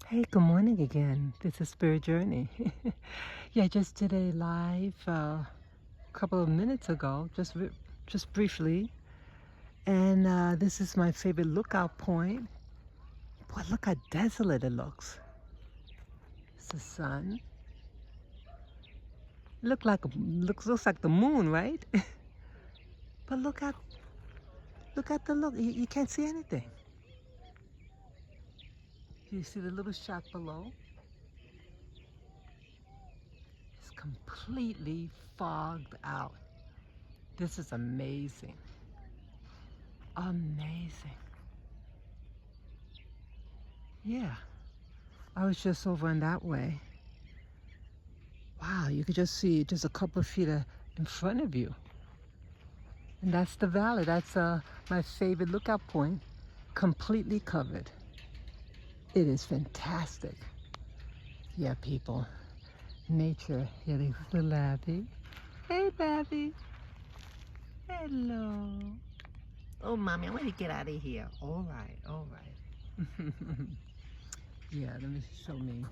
Hey, good morning again. This is Spirit Journey. Yeah, I just did a live couple of minutes ago, just briefly, and this is my favorite lookout point. Boy, look how desolate it looks. It's the sun. Looks like the moon, right? But look at the look. You can't see anything. You see the little shack below? It's completely fogged out. This is amazing. Amazing. Yeah, I was just over in that way. Wow, you could just see just a couple of feet in front of you. And that's the valley. That's my favorite lookout point, completely covered. It is fantastic. Yeah, people. Nature. Yeah, there's the Labby. Hey, Babby. Hello. Oh, Mommy, I want to get out of here. All right, all right. Yeah, let me show me.